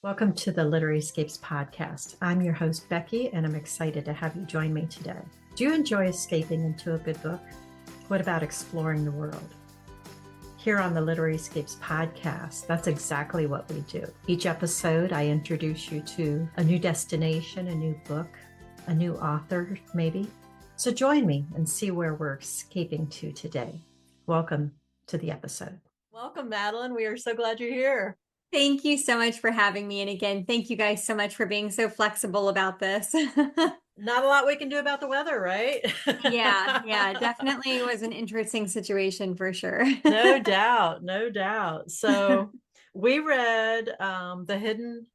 Welcome to the Literaryscapes podcast. I'm your host, Becky, and I'm excited to have you join me today. Do you enjoy escaping into a good book? What about exploring the world? Here on the Literaryscapes podcast, that's exactly what we do. Each episode, I introduce you to a new destination, a new book, a new author, maybe. So join me and see where we're escaping to today. Welcome to the episode. Welcome, Madeline. We are so glad you're here. Thank you so much for having me. And again, thank you guys so much for being so flexible about this. Not a lot we can do about the weather, right? Yeah, definitely was an interesting situation for sure. No doubt, no doubt. So we read The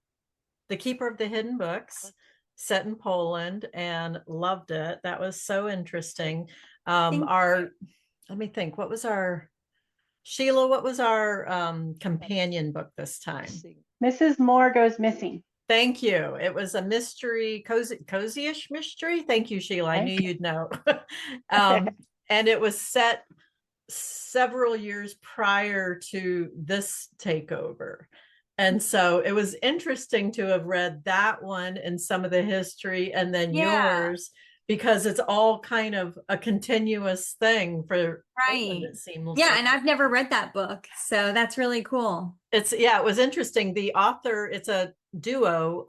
Keeper of the Hidden Books, set in Poland, and loved it. That was so interesting. Let me think, Sheila, what was our companion book this time? Mrs. Moore Goes Missing. Thank you. It was a mystery, cozy-ish mystery. Thank you, Sheila. I knew you'd know. And it was set several years prior to this takeover. And so it was interesting to have read that one and some of the history and then yours, because it's all kind of a continuous thing for Poland, it seems. Yeah, and I've never read that book, so that's really cool. It was interesting. The author, it's a duo,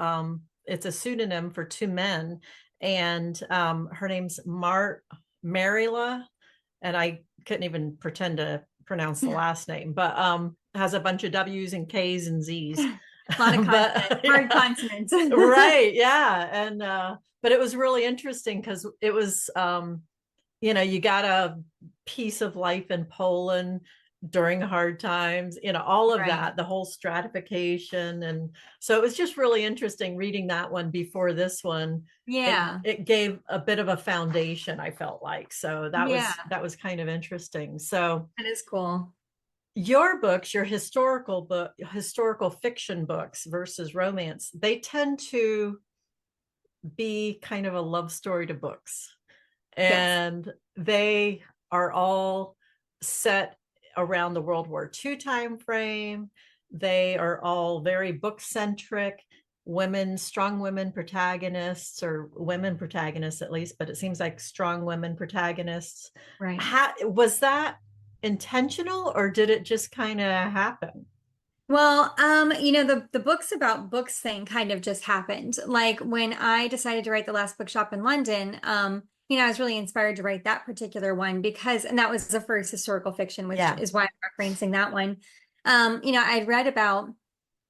it's a pseudonym for two men, and her name's Marila, and I couldn't even pretend to pronounce the last name, but has a bunch of W's and K's and Z's. A lot of hard consonants. Right, yeah. And but it was really interesting because it was you got a piece of life in Poland during hard times, all of that, the whole stratification. And so it was just really interesting reading that one before this one. Yeah. It gave a bit of a foundation, I felt like. So that was kind of interesting. So that is cool. Your books, your historical fiction books versus romance, they tend to be kind of a love story to books. And they are all set around the World War II time frame. They are all very book centric, strong women protagonists, or women protagonists at least, but it seems like strong women protagonists. Right. Was that intentional, or did it just kind of happen? Well, the books about books thing kind of just happened. Like when I decided to write The Last Bookshop in London, I was really inspired to write that particular one and that was the first historical fiction, which is why I'm referencing that one. I'd read about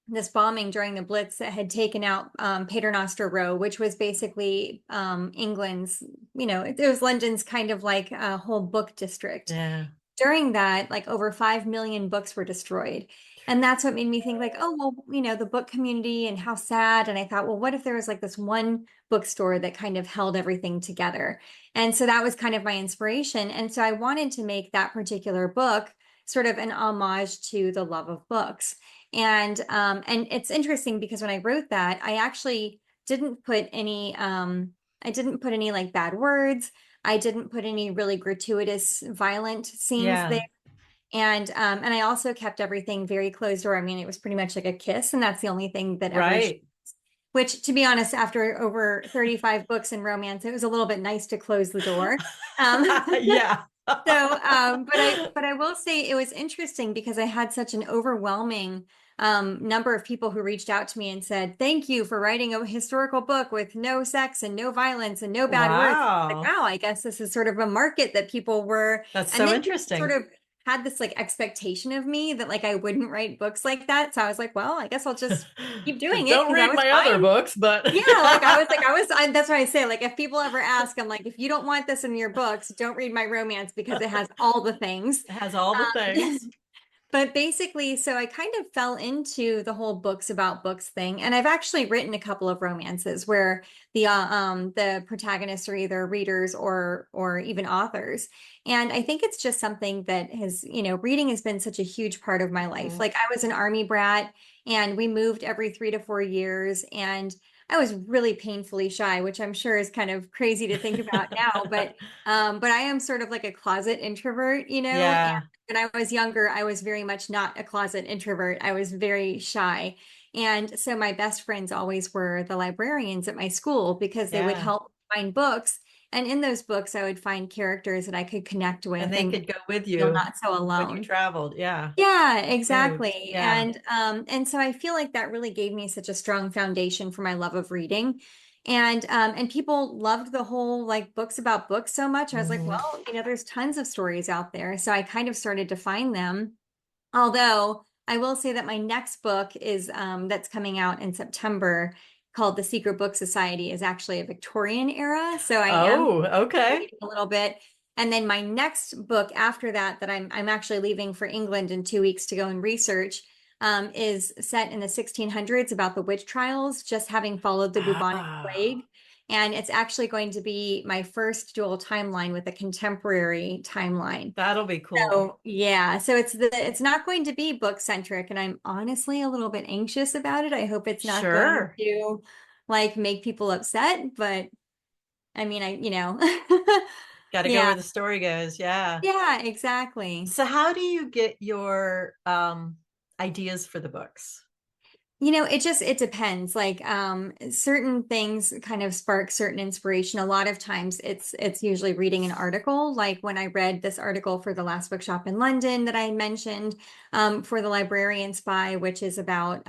this bombing during the Blitz that had taken out Paternoster Row, which was basically England's, it was London's kind of like a whole book district. Yeah. During that, like over 5 million books were destroyed. And that's what made me think like, oh, well, the book community and how sad. And I thought, well, what if there was like this one bookstore that kind of held everything together? And so that was kind of my inspiration. And so I wanted to make that particular book sort of an homage to the love of books. And it's interesting because when I wrote that, I actually didn't put any like bad words. I didn't put any really gratuitous, violent scenes there. And I also kept everything very closed door. I mean, it was pretty much like a kiss, and that's the only thing that ever which, to be honest, after over 35 books in romance, it was a little bit nice to close the door. Yeah. But I will say it was interesting because I had such an overwhelming number of people who reached out to me and said, thank you for writing a historical book with no sex and no violence and no bad words. Like, wow, I guess this is sort of a market that people were. That's so interesting. Sort of had this like expectation of me that like I wouldn't write books like that. So I was like, well, I guess I'll just keep doing it. Don't read my other books, but yeah, that's why I say, like, if people ever ask, I'm like, if you don't want this in your books, don't read my romance because it has all the things. It has all the things. But basically, so I kind of fell into the whole books about books thing. And I've actually written a couple of romances where the protagonists are either readers or even authors. And I think it's just something that has, reading has been such a huge part of my life. Like I was an Army brat and we moved every 3 to 4 years, and I was really painfully shy, which I'm sure is kind of crazy to think about now, but I am sort of like a closet introvert, Yeah. And when I was younger, I was very much not a closet introvert. I was very shy. And so my best friends always were the librarians at my school because they would Yeah. help find books. And in those books, I would find characters that I could connect with And they could go with feel you not so when you alone. traveled. Yeah. Yeah, Huge. exactly. Yeah. And so I feel like that really gave me such a strong foundation for my love of reading. And people loved the whole like books about books so much. I was like, Hmm. well, there's tons of stories out there. So I kind of started to find them. Although I will say that my next book is that's coming out in September called The Secret Book Society is actually a Victorian era. So I am Oh, okay. reading a little bit. And then my next book after that, that I'm actually leaving for England in 2 weeks to go and research, is set in the 1600s about the witch trials, just having followed the bubonic Oh, plague. And it's actually going to be my first dual timeline with a contemporary timeline. that'll be cool. So yeah, so it's not going to be book centric, and I'm honestly a little bit anxious about it. I hope it's not going Sure. to like make people upset, but I mean, Got to go yeah, where the story goes. Yeah. yeah, exactly. So how do you get your ideas for the books? It depends. Like certain things kind of spark certain inspiration. A lot of times it's usually reading an article. Like when I read this article for the last bookshop in London that I mentioned, for the Librarian Spy, which is about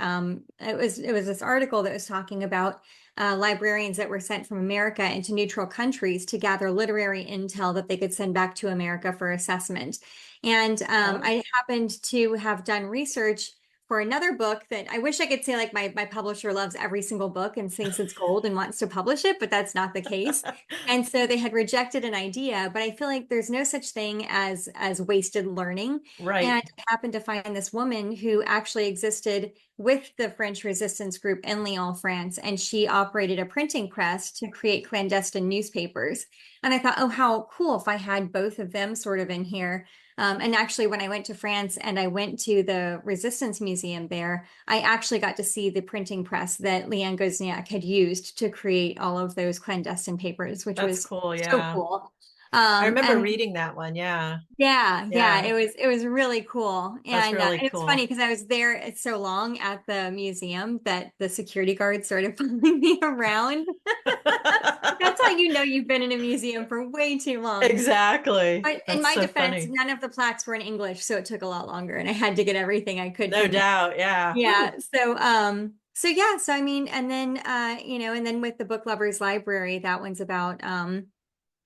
it was this article that was talking about librarians that were sent from America into neutral countries to gather literary intel that they could send back to America for assessment. And Oh. I happened to have done research for another book that I wish I could say like my publisher loves every single book and thinks it's gold and wants to publish it, but that's not the case. And so they had rejected an idea, but I feel like there's no such thing as wasted learning. And Right. I happened to find this woman who actually existed with the French resistance group in Lyon, France, and she operated a printing press to create clandestine newspapers. And I thought, oh, how cool if I had both of them sort of in here. And actually, when I went to France and I went to the Resistance Museum there, I actually got to see the printing press that Leanne Gozniak had used to create all of those clandestine papers, which That's was cool. so Yeah. cool. I remember And reading that one. Yeah. yeah, Yeah. That's it was really cool. really And it's funny cool. because I was there so long at the museum that the security guard started following me around. That's how you know you've been in a museum for way too long. Exactly. But in That's my so defense, funny. none of the plaques were in English, so it took a lot longer and I had to get everything I could No from him. doubt. Yeah. Yeah. Whew. So yeah, so I mean, and then and then with the Book Lovers Library, that one's about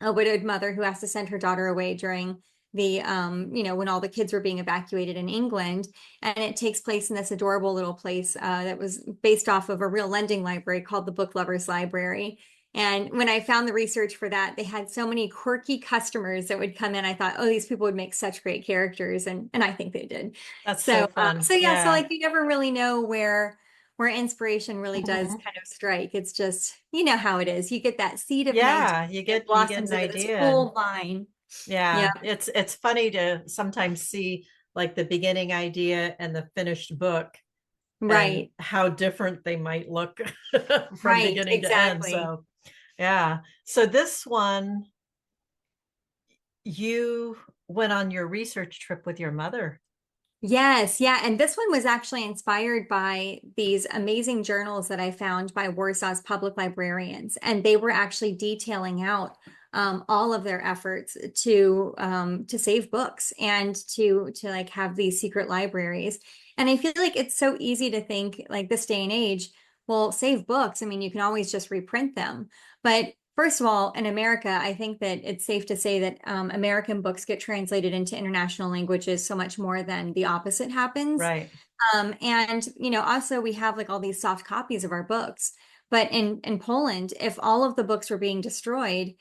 a widowed mother who has to send her daughter away during the when all the kids were being evacuated in England. And it takes place in this adorable little place that was based off of a real lending library called the Book Lovers Library. And when I found the research for that, they had so many quirky customers that would come in. I thought, oh, these people would make such great characters, and I think they did. That's so So fun. so yeah, so Yeah. like you never really know where inspiration really does Mhm. kind of strike. It's just, you know how it is. You get that seed of an idea, Yeah. it You get blossoms an into this idea, and whole vine. Yeah, yeah, it's funny to sometimes see like the beginning idea and the finished book and right, how different they might look from right, beginning to end. exactly. So, yeah. So this one, you went on your research trip with your mother. Yes, yeah. And this one was actually inspired by these amazing journals that I found by Warsaw's public librarians. And they were actually detailing out all of their efforts to save books and to like have these secret libraries. And I feel like it's so easy to think like this day and age, well, save books. I mean, you can always just reprint them. But first of all, in America, I think that it's safe to say that American books get translated into international languages so much more than the opposite happens. Right. And also we have like all these soft copies of our books. But in Poland, if all of the books were being destroyed,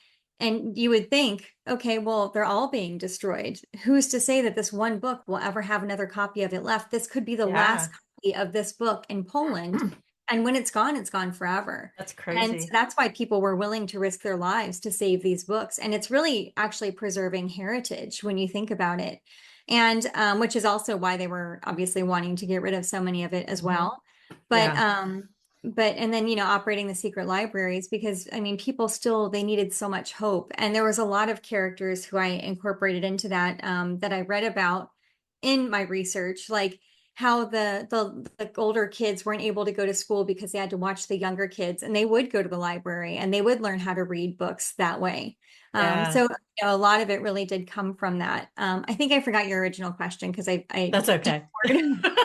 and you would think, okay, well, they're all being destroyed. Who's to say that this one book will ever have another copy of it left? This could be the last Yeah. copy of this book in Poland. And when it's gone forever. That's And so crazy. that's why people were willing to risk their lives to save these books. And it's really actually preserving heritage when you think about it. And which is also why they were obviously wanting to get rid of so many of it as Mhm. well. But Yeah. and then operating the secret libraries because I mean people still they needed so much hope. And there was a lot of characters who I incorporated into that that I read about in my research, like how the older kids weren't able to go to school because they had to watch the younger kids, and they would go to the library and they would learn how to read books that way. Yeah. So a lot of it really did come from that. I think I forgot your original question because I That's okay. detoured.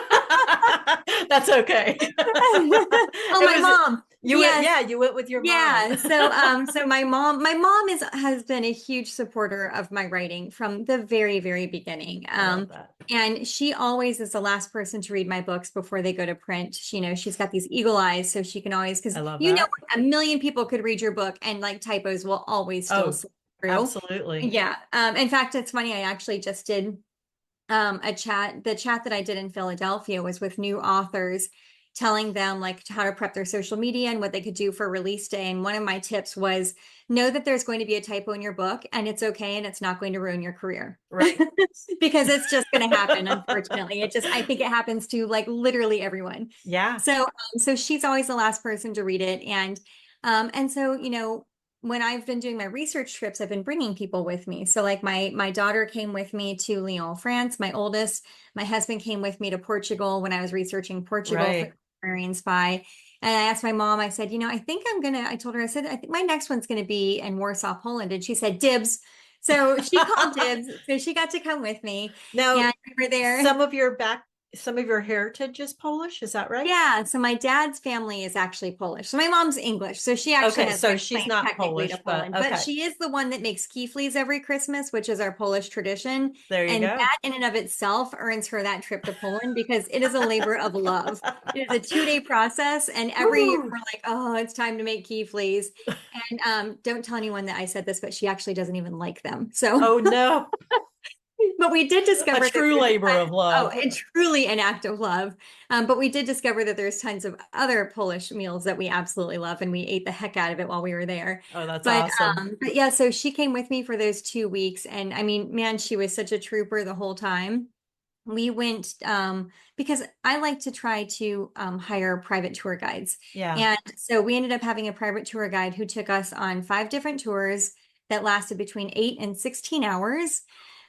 That's okay. Oh, my mom. You went, Yes. yeah, you went with your Yeah. mom. So my mom has been a huge supporter of my writing from the very, very beginning. I love that. And she always is the last person to read my books before they go to print. She's got these eagle eyes, so she can always, because I love that. a million people could read your book and like typos will always still slip through. Absolutely. Yeah. In fact, it's funny, I actually just did the chat that I did in Philadelphia was with new authors, telling them like how to prep their social media and what they could do for release day. And one of my tips was know that there's going to be a typo in your book and it's okay, and it's not going to ruin your career. Right. Because it's just going to happen, unfortunately. I think it happens to like literally everyone. Yeah. So she's always the last person to read it. And so, when I've been doing my research trips, I've been bringing people with me. So like my daughter came with me to Lyon, France, my oldest. My husband came with me to Portugal when I was researching Portugal for Right. the Librarian Spy. And I asked my mom, I said, I told her, I said, I think my next one's going to be in Warsaw, Poland. And she said, dibs. So she called dibs. So she got to come with me. Now, and we were there. Some of your heritage is Polish, is that right? Yeah, so my dad's family is actually Polish. So my mom's English. So she actually Okay, has so like she's claim not technically Polish, to but Poland. okay. But she is the one that makes keyfleas every Christmas, which is our Polish tradition. There you And go. that in and of itself earns her that trip to Poland because it is a labor of love. It is a 2-day process, and every year we're like, oh, it's time to make keyfleas. And don't tell anyone that I said this, but she actually doesn't even like them. So Oh no. but we did discover A true labor of love. and truly an act of love. But we did discover that there's tons of other Polish meals that we absolutely love, and we ate the heck out of it while we were there. Oh, that's But awesome. but yeah, so she came with me for those 2 weeks, and I mean, man, she was such a trooper the whole time. We went because I like to try to hire private tour guides. Yeah. And so we ended up having a private tour guide who took us on 5 different tours that lasted between 8 and 16 hours.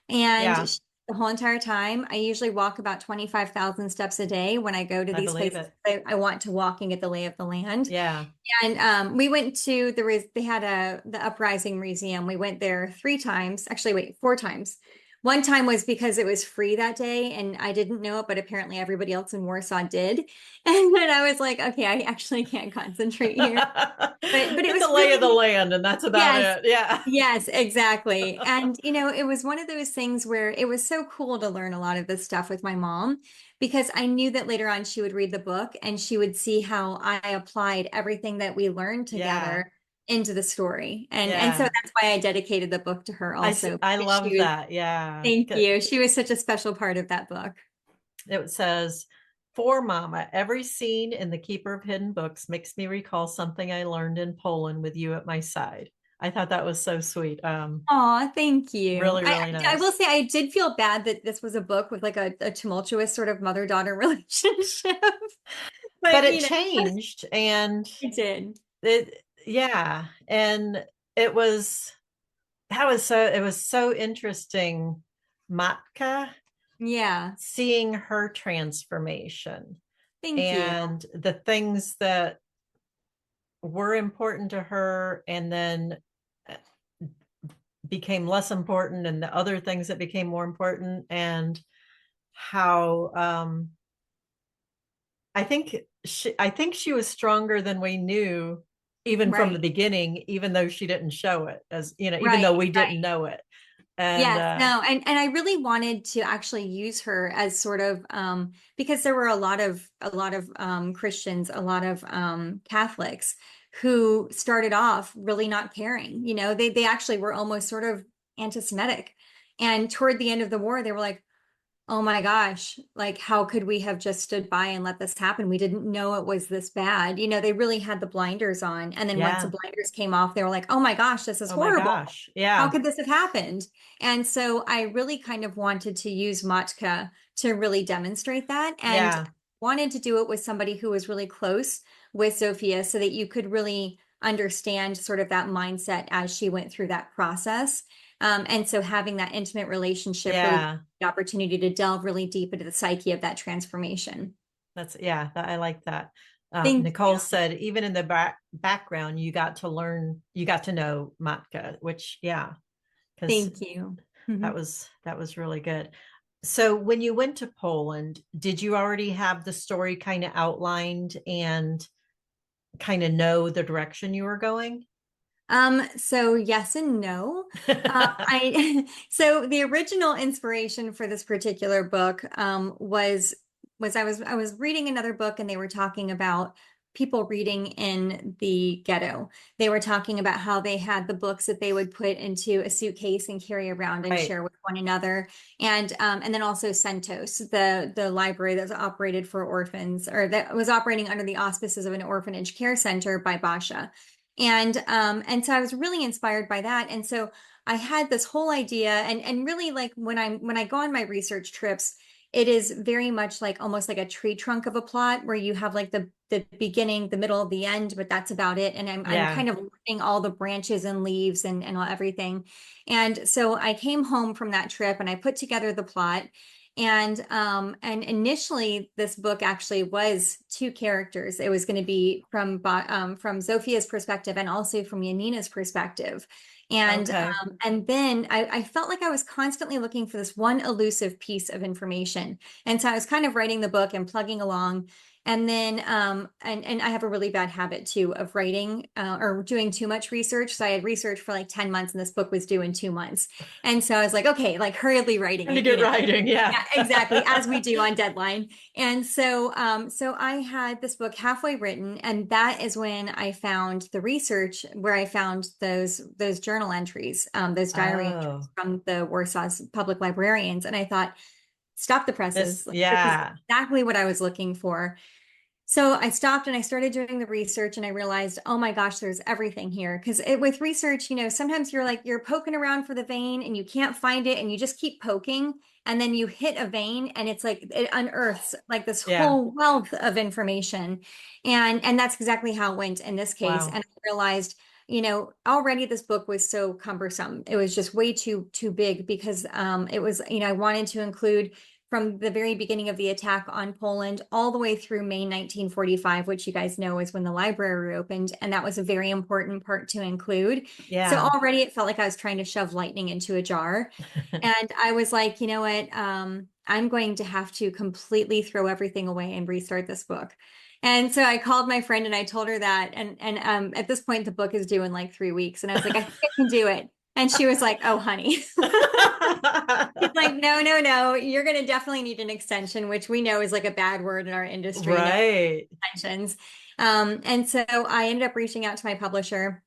And Yeah. the whole entire time, I usually walk about 25,000 steps a day when I go to I these believe places. it. I want to walk and get the lay of the land. Yeah. And we went to they had the Uprising Museum. We went there 3 times, actually, wait, 4 times. One time was because it was free that day and I didn't know it, but apparently everybody else in Warsaw did. And then I was like, okay, I actually can't concentrate here. But it Get was the lay of the really, land, and that's about yes, it. Yeah. yes, exactly. And, it was one of those things where it was so cool to learn a lot of this stuff with my mom because I knew that later on she would read the book and she would see how I applied everything that we learned together into the story. And so Yeah. that's why I dedicated the book to her also. I Because love that. Yeah. thank you. She was such a special part of that book. It says, "For Mama, every scene in The Keeper of Hidden Books makes me recall something I learned in Poland with you at my side." I thought that was so sweet. Oh, thank you. Really, really I will nice. say I did feel bad that this was a book with like a tumultuous sort of mother-daughter relationship. But But it changed, and it did. yeah, and it was it was so interesting, Matka, Yeah. seeing her transformation Thank you. and the things that were important to her and then became less important, and the other things that became more important, and how I think she was stronger than we knew even from the Right. beginning, even though she didn't show it, as even though Right. we Right. didn't know it. And Yes, no, and I really wanted to actually use her as sort of because there were a lot of Christians, a lot of Catholics who started off really not caring. They actually were almost sort of anti-Semitic. And toward the end of the war, they were like, oh my gosh, like how could we have just stood by and let this happen? We didn't know it was this bad. They really had the blinders on. And then once the yeah, blinders came off, they were like, oh my gosh, this is oh my horrible. gosh, How yeah, could this have happened? And so I really kind of wanted to use Matka to really demonstrate that and yeah, wanted to do it with somebody who was really close with Sophia so that you could really understand sort of that mindset as she went through that process. And so having that intimate relationship really Yeah. gave me the opportunity to delve really deep into the psyche of that transformation. I like that. Thank Nicole you. said, even in the background, you got to know Matka, which, yeah, because Thank you. that was really good. So when you went to Poland, did you already have the story kind of outlined and kind of know the direction you were going? So yes and no. So the original inspiration for this particular book was I was reading another book and they were talking about people reading in the ghetto. They were talking about how they had the books that they would put into a suitcase and carry around and Right. share with one another. And then also Centos, the library that was operated for orphans, or that was operating under the auspices of an orphanage care center by Basha. And so I was really inspired by that. And so I had this whole idea, and really, like when I go on my research trips, it is very much like almost like a tree trunk of a plot where you have like the beginning, the middle, the end, but that's about it. And I'm kind of learning all the branches and leaves and everything. And so I came home from that trip and I put together the plot. And initially this book actually was two characters. It was going to be from Zophia's perspective and also from Yanina's perspective. Okay. And then I felt like I was constantly looking for this one elusive piece of information. And so I was kind of writing the book and plugging along. And then, and I have a really bad habit too of writing or doing too much research. So I had research for like 10 months and this book was due in 2 months. And so I was like, okay, like hurriedly writing Trying to it, get writing, yeah. Yeah, exactly, as we do on deadline. And so, so I had this book halfway written, and that is when I found the research where I found those journal entries, those diary entries from the Warsaw's public librarians. And I thought, stop the presses. Like, this is exactly what I was looking for. So I stopped and I started doing the research and I realized, oh my gosh, there's everything here. Because with research, sometimes you're poking around for the vein and you can't find it and you just keep poking and then you hit a vein and it's like it unearths like this whole wealth of information. And that's exactly how it went in this case. Wow. And I realized, already this book was so cumbersome. It was just way too big because it was, I wanted to include from the very beginning of the attack on Poland all the way through May 1945, which you guys know is when the library opened. And that was a very important part to include. Yeah. So already it felt like I was trying to shove lightning into a jar. And I was like, you know what? I'm going to have to completely throw everything away and restart this book. And so I called my friend and I told her that. And at this point, the book is due in like 3 weeks. And I was like, I think I can do it. And she was like, oh, honey. She's like, no, you're going to definitely need an extension, which we know is like a bad word in our industry. Right. No extensions. And so I ended up reaching out to my publisher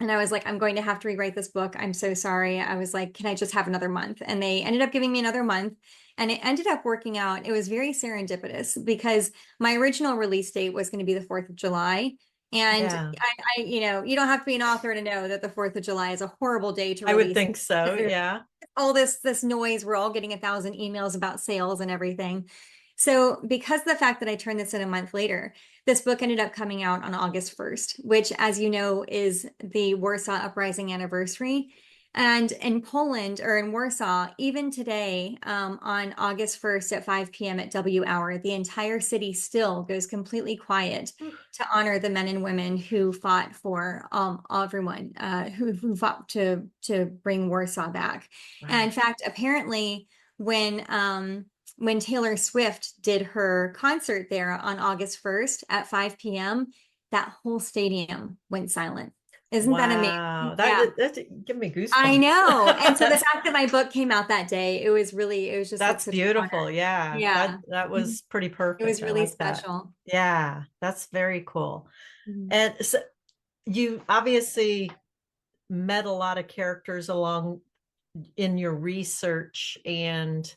and I was like, I'm going to have to rewrite this book. I'm so sorry. I was like, can I just have another month? And they ended up giving me another month. And it ended up working out. It was very serendipitous because my original release date was going to be the 4th of July. And I, you don't have to be an author to know that the 4th of July is a horrible day to release. I would think so. Yeah. All this noise, we're all getting 1,000 emails about sales and everything. So because of the fact that I turned this in a month later, this book ended up coming out on August 1st, which, as you know, is the Warsaw Uprising anniversary. And in Poland, or in Warsaw, even today, on August 1st at 5 p.m. at WWII, the entire city still goes completely quiet to honor the men and women who fought for everyone, who fought to bring Warsaw back. Wow. And in fact, apparently, when Taylor Swift did her concert there on August 1st at 5 p.m., that whole stadium went silent. Isn't that amazing? That's give me goosebumps. I know. And so the fact that my book came out that day, it was just that's like beautiful. Yeah. That was pretty perfect. It was really like special. That. Yeah, that's very cool. And so you obviously met a lot of characters along in your research and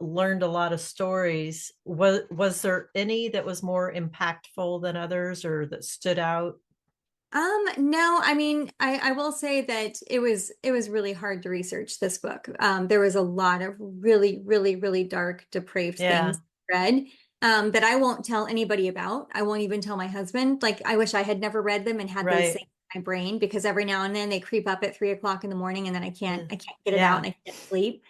learned a lot of stories. Was there any that was more impactful than others or that stood out? No, I mean, I will say that it was really hard to research this book. There was a lot of really, really, really dark, depraved things read that I won't tell anybody about. I won't even tell my husband. Like, I wish I had never read them and had those things my brain, because every now and then they creep up at 3 o'clock in the morning, and then I can't get it out, Yeah. and I can't sleep.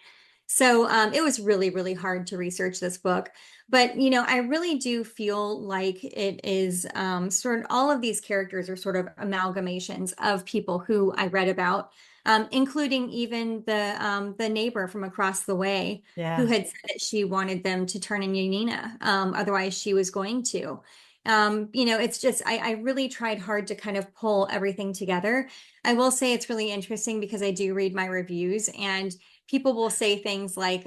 So it was really, really hard to research this book. But, I really do feel like it is sort of, all of these characters are sort of amalgamations of people who I read about, including even the neighbor from across the way who had said that she wanted them to turn in Yanina, otherwise she was going to. It's just, I really tried hard to kind of pull everything together. I will say it's really interesting because I do read my reviews, and people will say things like,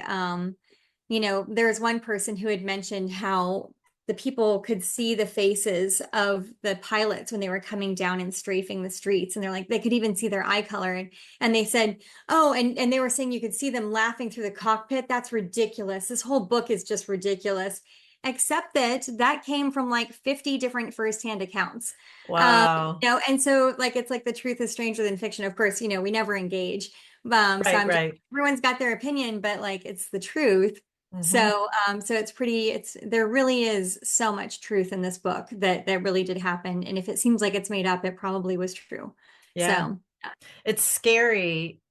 there's one person who had mentioned how the people could see the faces of the pilots when they were coming down and strafing the streets. And they're like, they could even see their eye color. And they said, oh, and they were saying you could see them laughing through the cockpit. That's ridiculous. This whole book is just ridiculous. Except that came from like 50 different firsthand accounts. Wow. And so like, it's like the truth is stranger than fiction. Of course, we never engage. Right. Everyone's got their opinion, but like, it's the truth. So there really is so much truth in this book that really did happen. And if it seems like it's made up, it probably was true. Yeah. So it's scary,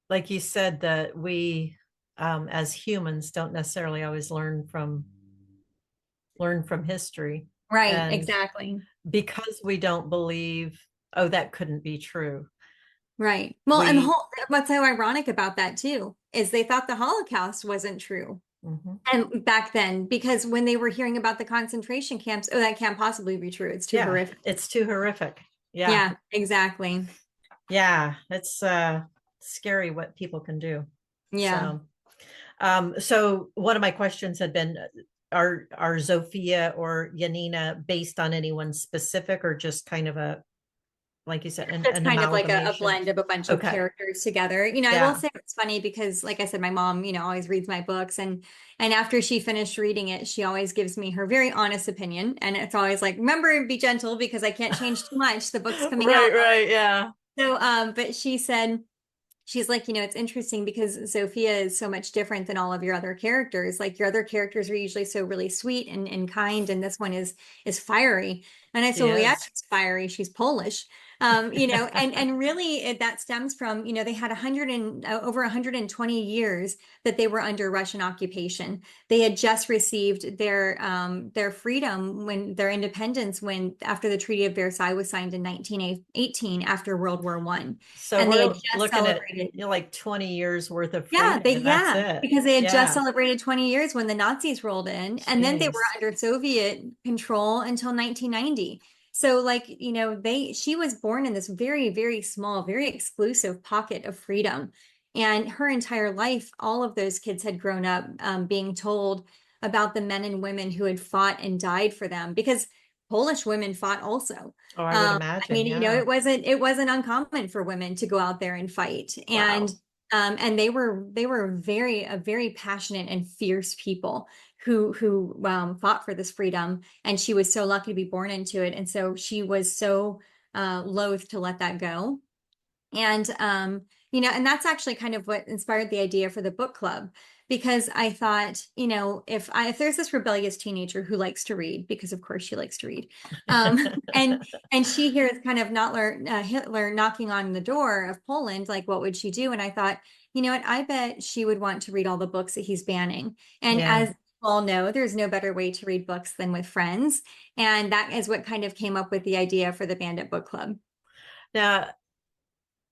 like you said, that we as humans don't necessarily always learn from history. right, And exactly. because we don't believe, oh, that couldn't be true. Right. Well, and what's so ironic about that too is they thought the Holocaust wasn't true. And back then, because when they were hearing about the concentration camps, oh, that can't possibly be true. It's too horrific. It's too horrific. Yeah. Yeah, exactly. Yeah. It's scary what people can do. Yeah. So one of my questions had been, are Zofia or Yanina based on anyone specific, or just kind of a, like you said, It's kind of like a blend of a bunch of characters together. I will say it's funny because, like I said, my mom, always reads my books, and after she finished reading it, she always gives me her very honest opinion, and it's always like, remember, be gentle because I can't change too much. The book's coming out. Right, yeah. So, but she said, she's like, it's interesting because Zofia is so much different than all of your other characters. Like your other characters are usually so really sweet and kind, and this one is fiery. And I said, well, yeah, she's fiery. She's Polish. And really that stems from, they had over 120 years that they were under Russian occupation. They had just received their freedom, when their independence, after the Treaty of Versailles was signed in 1918 after World War I. So and we're they had just looking celebrated, at like 20 years worth of freedom. because they had just celebrated 20 years when the Nazis rolled in. Jeez. And then they were under Soviet control until 1990. So like, she was born in this very, very small, very exclusive pocket of freedom. And her entire life, all of those kids had grown up being told about the men and women who had fought and died for them, because Polish women fought also. Oh, I would imagine. I mean, it wasn't uncommon for women to go out there and fight. Wow. And they were a very passionate and fierce people who fought for this freedom. And she was so lucky to be born into it. And so she was so loath to let that go. And and that's actually kind of what inspired the idea for the book club, because I thought, if there's this rebellious teenager who likes to read, because of course she likes to read, and she hears kind of Hitler knocking on the door of Poland, like what would she do? And I thought, you know what, I bet she would want to read all the books that he's banning. And as you all know, there's no better way to read books than with friends. And that is what kind of came up with the idea for the Bandit Book Club. Now,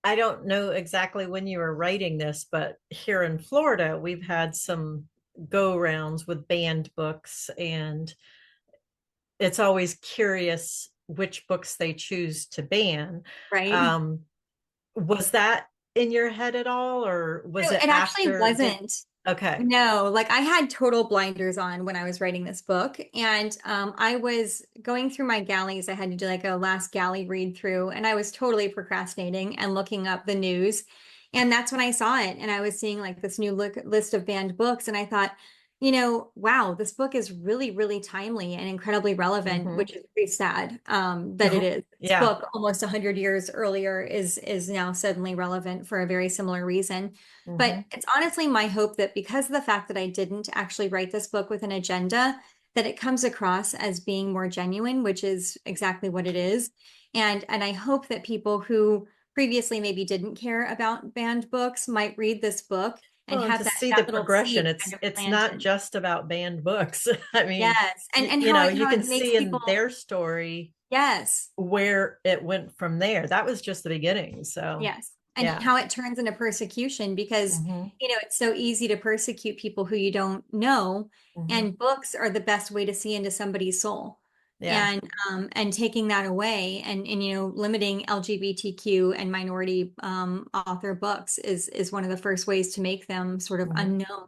I don't know exactly when you were writing this, but here in Florida, we've had some go rounds with banned books, and it's always curious which books they choose to ban. Right. Was that in your head at all, or was it actually wasn't. Okay. No, like I had total blinders on when I was writing this book, and I was going through my galleys. I had to do like a last galley read through, and I was totally procrastinating and looking up the news. And that's when I saw it, and I was seeing like this new list of banned books, and I thought, wow, this book is really, really timely and incredibly relevant, which is pretty sad that it is. This book almost 100 years earlier is now suddenly relevant for a very similar reason. But it's honestly my hope that because of the fact that I didn't actually write this book with an agenda, that it comes across as being more genuine, which is exactly what it is. And I hope that people who previously maybe didn't care about banned books might read this book and Well, and have to that, see the that little progression, seed kind of it's not planted. just about banned books. I mean, Yes. And you know, you how can it makes see in people, their story yes. where it went from there. That was just the beginning. So, Yes. And yeah. how it turns into persecution because, Hmm. it's so easy to persecute people who you don't know. Hmm. And books are the best way to see into somebody's soul. Yeah. And taking that away and limiting LGBTQ and minority author books is one of the first ways to make them sort of Hmm. unknown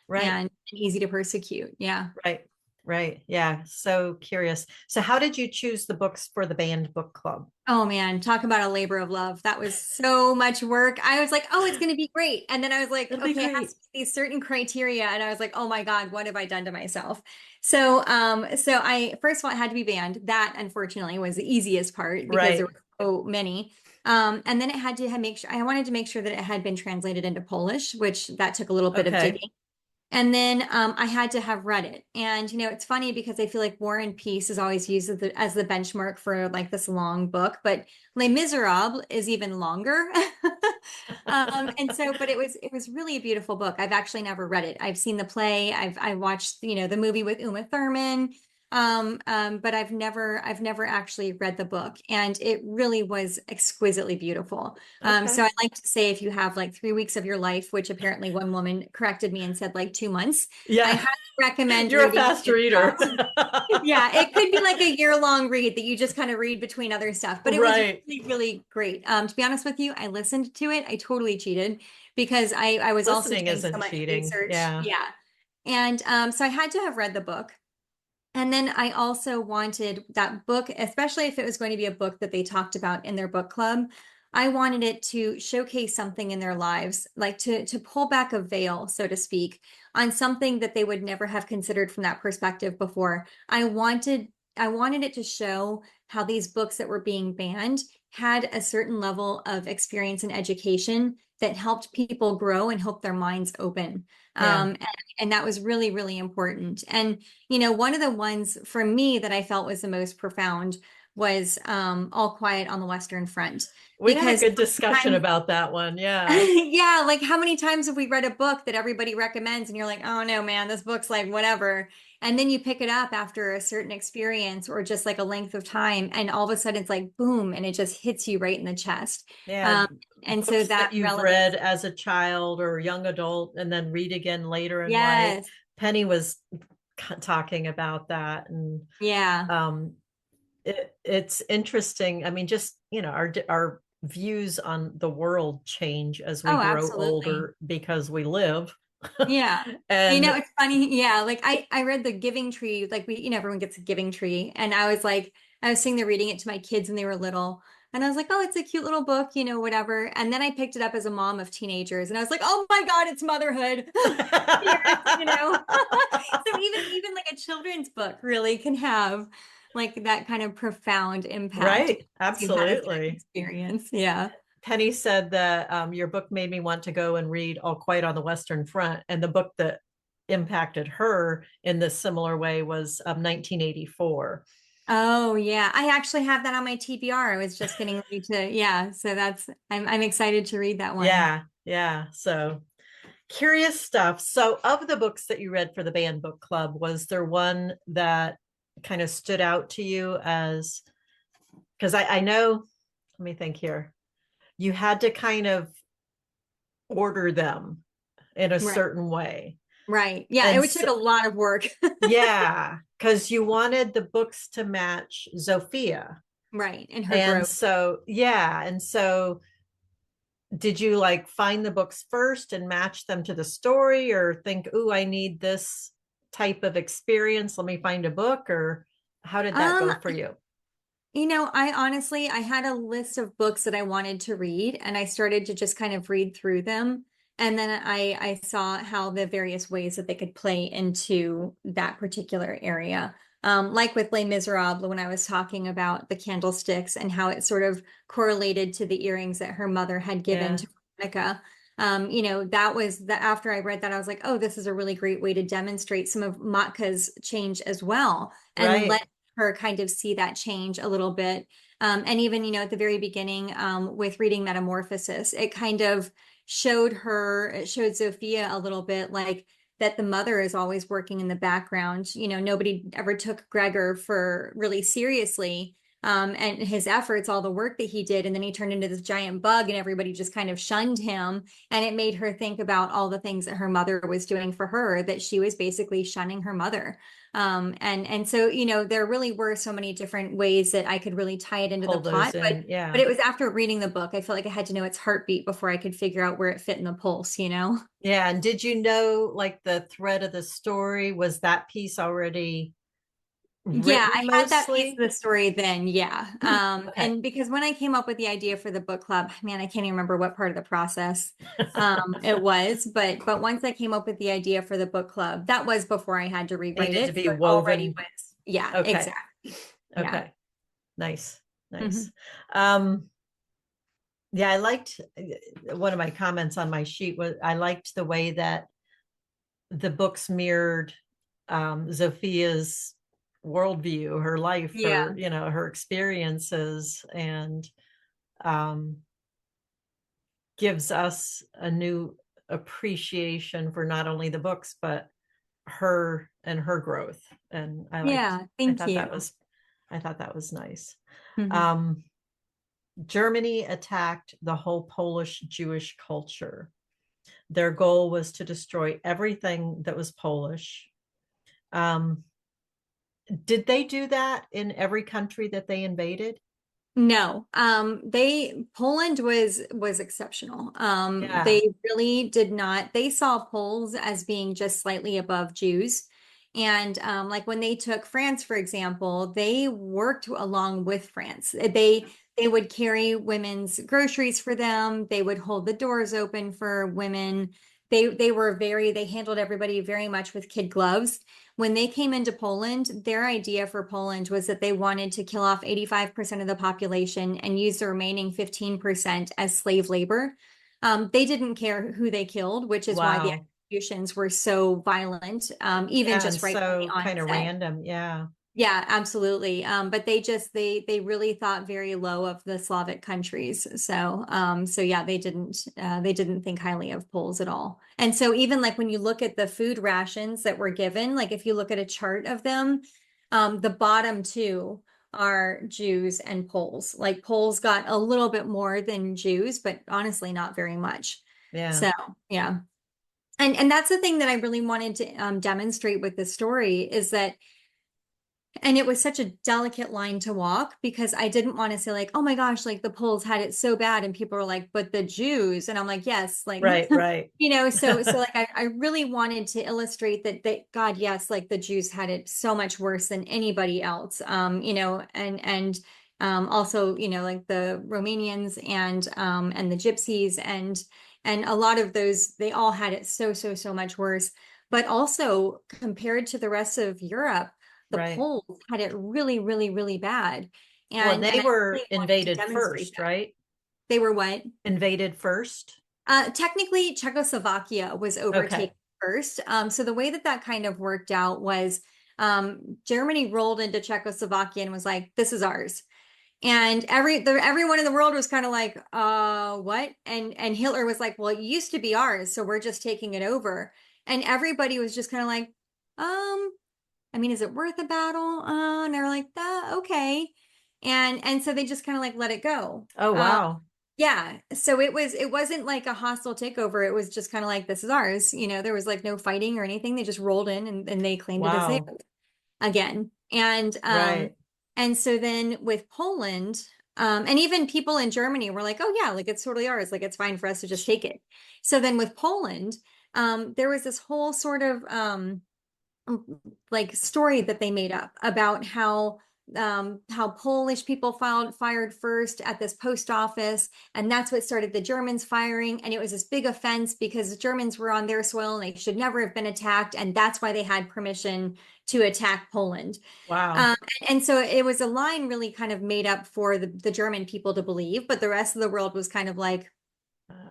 Right. and easy to persecute. Yeah. Right. Right. Yeah. So curious. So, how did you choose the books for the banned book club? Oh man, talk about a labor of love. That was so much work. I was like, oh, it's going to be great. And then I was like, It'll be okay, it has great. to be these certain criteria. And I was like, oh my God, what have I done to myself? So I, first of all, it had to be banned. That unfortunately was the easiest part because there Right. were so many. And then it had to make sure, I wanted to make sure that it had been translated into Polish, which that took a little bit of Okay. digging. And then I had to have read it. And, it's funny because I feel like War and Peace is always used as the benchmark for like this long book, but Les Miserables is even longer. But it was really a beautiful book. I've actually never read it. I've seen the play. I watched, the movie with Uma Thurman. But I've never actually read the book, and it really was exquisitely beautiful. So Okay. I like to say if you have like 3 weeks of your life, which apparently one woman corrected me and said like 2 months, I Yeah. highly recommend You're a reading fast Les reader. Miserables. Yeah, it could be like a year-long read that you just kind of read between other stuff, but it was Right. really, really great. To be honest with you, I listened to it. I totally cheated because I was also Listening doing so isn't much cheating. research. Yeah. Yeah. And so I had to have read the book. And then I also wanted that book, especially if it was going to be a book that they talked about in their book club. I wanted it to showcase something in their lives, like to pull back a veil, so to speak, on something that they would never have considered from that perspective before. I wanted it to show how these books that were being banned had a certain level of experience and education that helped people grow and help their minds open. Yeah. And that was really, really important. And one of the ones for me that I felt was the most profound was All Quiet on the Western Front. We had a Because good discussion sometimes, about that one. Yeah. yeah, like how many times have we read a book that everybody recommends and you're like, oh no, man, this book's like whatever. And then you pick it up after a certain experience or just like a length of time, and all of a sudden it's like boom, and it just hits you right in the chest. Yeah. Um, and so Books that that you've relevance, read as a child or young adult and then read again later in life. yes, Penny was talking about that. And yeah. um, it's interesting. I mean, just, our views on the world change as we Oh, grow absolutely. older because we live. Yeah. And It's funny. Yeah. Like I read The Giving Tree, like everyone gets a giving tree. And I was like, I was sitting there reading it to my kids when they were little. And I was like, oh, it's a cute little book, whatever. And then I picked it up as a mom of teenagers and I was like, oh my God, it's motherhood. Tears, So even like a children's book really can have like that kind of profound impact right, once you've had a certain absolutely. experience. Yeah. Penny said that your book made me want to go and read All Quiet on the Western Front. And the book that impacted her in this similar way was 1984. Oh yeah, I actually have that on my TBR. I was just getting ready to, yeah. So I'm excited to read that one. Yeah, yeah. So curious stuff. So, of the books that you read for the band book club, was there one that kind of stood out to you as, because I know, let me think here, you had to kind of order them in a Right. certain way. Right. Yeah, it And would take so, a lot of work. yeah, because you wanted the books to match Zofia. Right. And her And growth. so, yeah. And so, did you like find the books first and match them to the story, or think, ooh, I need this type of experience, let me find a book? Or how did that Um, go for you? I had a list of books that I wanted to read and I started to just kind of read through them. And then I saw how the various ways that they could play into that particular area. Like with Les Miserables, when I was talking about the candlesticks and how it sort of correlated to the earrings that her mother had given Yeah. to Monica. That was after I read that, I was like, oh, this is a really great way to demonstrate some of Matka's change as well, and let her kind of see that change a little bit. And even, at the very beginning, with reading Metamorphosis, it kind of it showed Sophia a little bit like that the mother is always working in the background. Nobody ever took Gregor for really seriously, and his efforts, all the work that he did. And then he turned into this giant bug and everybody just kind of shunned him. And it made her think about all the things that her mother was doing for her, that she was basically shunning her mother. And so, there really were so many different ways that I could really tie it into the plot. But it was after reading the book, I felt like I had to know its heartbeat before I could figure out where it fit in the pulse, Yeah. And did you know, like, the thread of the story, was that piece already Yeah, I had that piece mostly? of the story then, yeah. Okay. And because when I came up with the idea for the book club, man, I can't even remember what part of the process it was, but once I came up with the idea for the book club, that was before I had to rewrite Needed it. to be So it already woven. was, yeah, Okay. exactly. Yeah. Okay. Nice. Nice. Mhm. Yeah, I liked one of my comments on my sheet was I liked the way that the books mirrored Zophia's worldview, her life, Yeah. her experiences, and um, gives us a new appreciation for not only the books but her and her growth. And Yeah, I thank thought you. that was nice. Mhm. Germany attacked the whole Polish Jewish culture. Their goal was to destroy everything that was Polish. Um, did they do that in every country that they invaded? No, Poland was exceptional. Yeah. They really did not. They saw Poles as being just slightly above Jews. And like when they took France, for example, they worked along with France. They would carry women's groceries for them. They would hold the doors open for women. They handled everybody very much with kid gloves. When they came into Poland, their idea for Poland was that they wanted to kill off 85% of the population and use the remaining 15% as slave labor. They didn't care who they killed, which is why the executions were so violent, even just right from the kind of onset. random. Yeah. Yeah, absolutely. But they really thought very low of the Slavic countries. So yeah, they didn't think highly of Poles at all. And so even like when you look at the food rations that were given, like if you look at a chart of them, the bottom two are Jews and Poles. Like Poles got a little bit more than Jews, but honestly not very much. Yeah. So yeah. And that's the thing that I really wanted to demonstrate with this story is that, and it was such a delicate line to walk because I didn't want to say like, oh my gosh, like the Poles had it so bad. And people were like, but the Jews. And I'm like, yes, like, right. So like I really wanted to illustrate that God, yes, like the Jews had it so much worse than anybody else. And also, like the Romanians and the Gypsies and a lot of those, they all had it so much worse. But also compared to the rest of Europe, the Poles had it really bad. Well, they were really invaded first, right? They were what? Invaded first? Technically, Czechoslovakia was overtaken first. So the way that kind of worked out was Germany rolled into Czechoslovakia and was like, this is ours. And everyone in the world was kind of like, what? And Hitler was like, well, it used to be ours, so we're just taking it over. And everybody was just kind of like, I mean, is it worth a battle? And they're like, okay. And so they just kind of like let it go. Oh, wow. Yeah. So it wasn't like a hostile takeover. It was just kind of like, this is ours. There was like no fighting or anything. They just rolled in and they claimed it as theirs again. And so then with Poland, and even people in Germany were like, oh yeah, like it's totally ours. Like it's fine for us to just take it. So then with Poland, there was this whole sort of like story that they made up about how Polish people fired first at this post office, and that's what started the Germans firing. And it was this big offense because the Germans were on their soil and they should never have been attacked, and that's why they had permission to attack Poland. Wow. And so it was a line really kind of made up for the German people to believe, but the rest of the world was kind of like,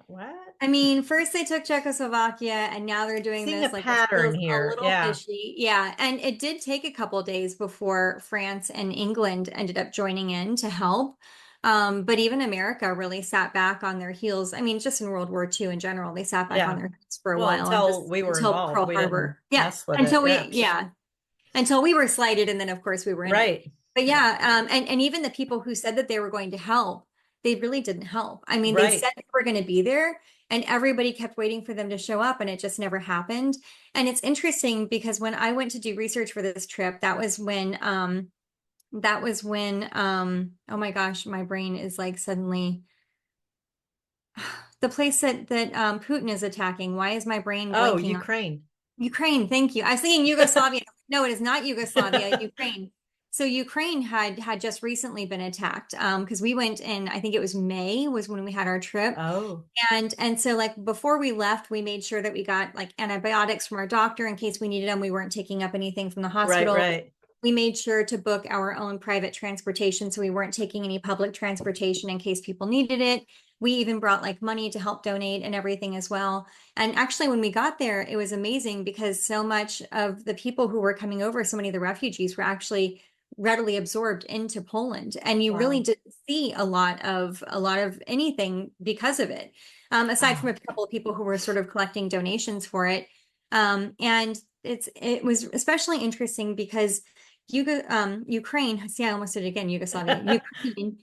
What? I mean, first they took Czechoslovakia and now they're doing Seeing a this, like this pattern feels a here. little Yeah. fishy. Yeah. And it did take a couple days before France and England ended up joining in to help. But even America really sat back on their heels. I mean, just in World War II in general, they sat back on Yeah. their heels for a Well, while and until just we were until involved, Pearl we didn't Harbor. Yeah. mess with it. Yeah. Until we were slighted and then of course we were in it. Right. But yeah, and even the people who said that they were going to help, they really didn't help. I mean, they Right. said they were going to be there and everybody kept waiting for them to show up and it just never happened. And it's interesting because when I went to do research for this trip, that was when oh my gosh, my brain is like suddenly the place that Putin is attacking. Why is my brain Oh, blanking on Ukraine. Ukraine? Thank you. I was thinking Yugoslavia. No, it is not Yugoslavia, Ukraine. So Ukraine had just recently been attacked because we went in, I think it was May was when we had our trip. Oh, And so like before we left, we made sure that we got like antibiotics from our doctor in case we needed them. We weren't taking up anything from the right, hospital. right. We made sure to book our own private transportation so we weren't taking any public transportation in case people needed it. We even brought like money to help donate and everything as well. And actually, when we got there, it was amazing because so much of the people who were coming over, so many of the refugees were actually readily absorbed into Poland. And you really Wow. didn't see a lot of anything because of it, aside from Wow. a couple of people who were sort of collecting donations for it. And it was especially interesting because Ukraine, see, I almost did it again, Yugoslavia, Ukraine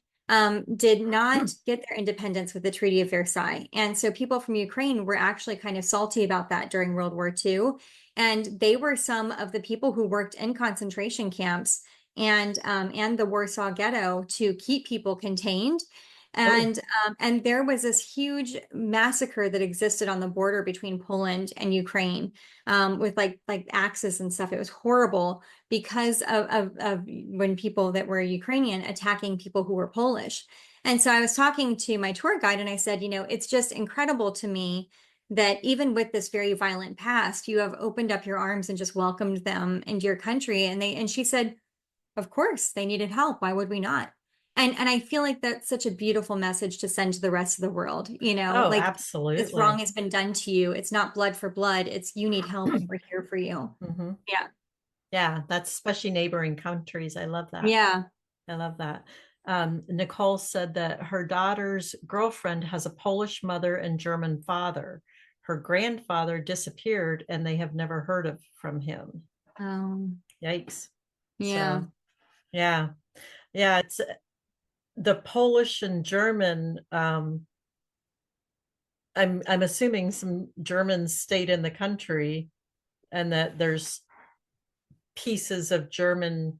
did not get their independence with the Treaty of Versailles. And so people from Ukraine were actually kind of salty about that during World War II. And they were some of the people who worked in concentration camps and the Warsaw Ghetto to keep people contained. Oh, And there was this huge massacre that existed on the border between Poland and Ukraine, with like axes and stuff. It was horrible because of when people that were Ukrainian attacking people who were Polish. And so I was talking to my tour guide and I said, it's just incredible to me that even with this very violent past, you have opened up your arms and just welcomed them into your country. And she said, of course, they needed help. Why would we not? And I feel like that's such a beautiful message to send to the rest of the world, oh, like this wrong absolutely. has been done to you. It's not blood for blood. It's you need help and we're here for you. Hmm. Yeah. Yeah, that's especially neighboring countries. I love that. Yeah. I love that. Nicole said that her daughter's girlfriend has a Polish mother and German father. Her grandfather disappeared and they have never heard of from him. Yikes. Yeah. So, yeah. Yeah, it's the Polish and German. I'm assuming some Germans stayed in the country and that there's pieces of German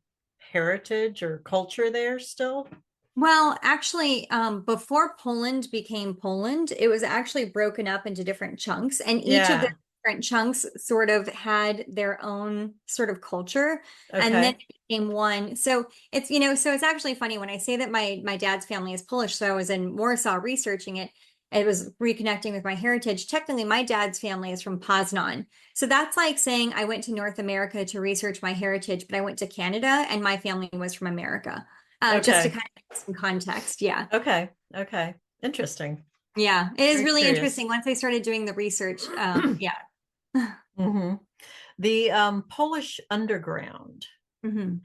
heritage or culture there still. Well, actually, before Poland became Poland, it was actually broken up into different chunks, and each of the Yeah. different chunks sort of had their own sort of culture, and then Okay. it became one. So so it's actually funny when I say that my dad's family is Polish. So I was in Warsaw researching it. It was reconnecting with my heritage. Technically, my dad's family is from Poznan. So that's like saying I went to North America to research my heritage, but I went to Canada and my family was from America. Just to Okay. kind of give some context. Yeah. Okay. Okay. Interesting. Yeah. It is Very really curious. interesting once I started doing the research. Yeah. Hmm. The Polish underground. Mhm.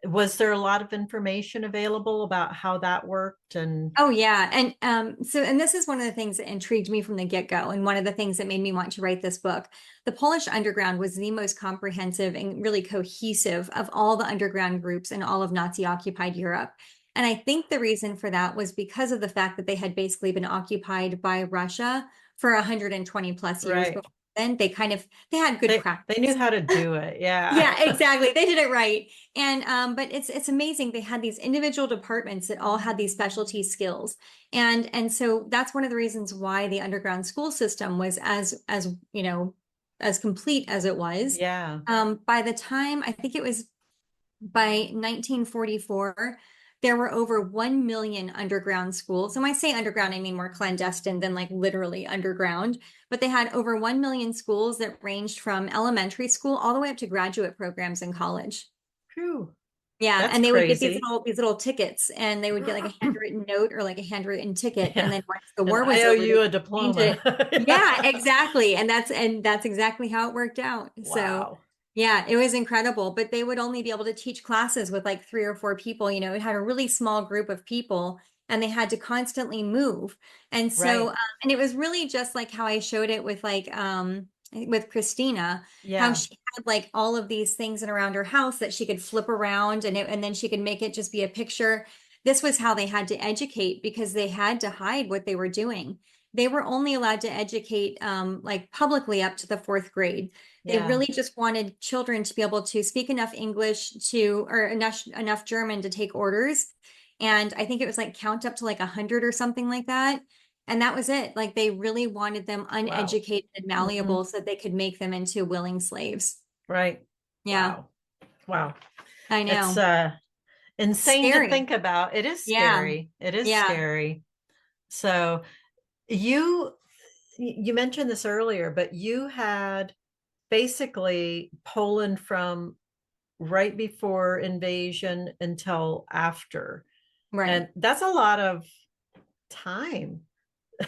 Was there a lot of information available about how that worked? And Oh yeah. And this is one of the things that intrigued me from the get-go and one of the things that made me want to write this book. The Polish underground was the most comprehensive and really cohesive of all the underground groups in all of Nazi occupied Europe. And I think the reason for that was because of the fact that they had basically been occupied by Russia for 120 plus years right. before then. They had good They knew practice. how to do it. Yeah. Yeah, exactly. They did it right. And but it's amazing. They had these individual departments that all had these specialty skills. And so that's one of the reasons why the underground school system was as complete as it was. Yeah. By the time I think it was by 1944, there were over 1 million underground schools. And when I say underground, I mean more clandestine than like literally underground. But they had over 1 million schools that ranged from elementary school all the way up to graduate programs in college. Phew. Yeah, That's and they would get crazy. these little tickets, and they would get like a handwritten note or like a handwritten ticket, and Yeah. then once the And war was I owe over, they you a could change diploma. it. Yeah, exactly, and that's exactly how it worked out. So, Wow. yeah, it was incredible. But they would only be able to teach classes with like 3 or 4 people. You know, it had a really small group of people, and they had to constantly move. And so, Right. and it was really just like how I showed it with Christina, how Yeah. she had like all of these things in around her house that she could flip around, and then she could make it just be a picture. This was how they had to educate because they had to hide what they were doing. They were only allowed to educate like publicly up to the 4th grade. They Yeah. really just wanted children to be able to speak enough English to, or enough German to take orders. And I think it was like count up to like 100 or something like that. And that was it. Like they really wanted them Wow. uneducated and Hmm. malleable so that they could make them into willing slaves. Right. Yeah, Wow. Wow. I It's know. insane to Scary. think about. It is Yeah. scary. It is Yeah. scary. So you you mentioned this earlier, but you had basically Poland from right before invasion until after. Right. And that's a lot of time.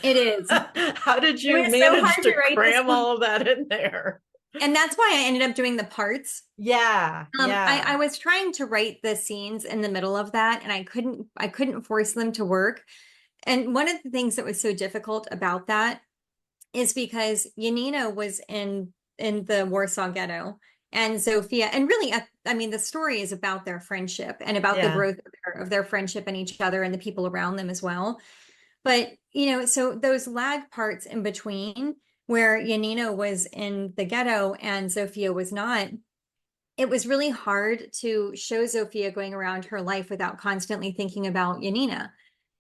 It is. It How did you was so manage hard to to write this cram book. all of that in there? And that's why I ended up doing the parts. Yeah, I yeah, was trying to write the scenes in the middle of that, and I couldn't force them to work. And one of the things that was so difficult about that is because Yanina was in the Warsaw Ghetto, and Zofia, and really, I mean, the story is about their friendship and about the yeah, growth of their friendship and each other and the people around them as well. But, you know, so those lag parts in between where Yanina was in the ghetto and Zofia was not, it was really hard to show Zofia going around her life without constantly thinking about Yanina.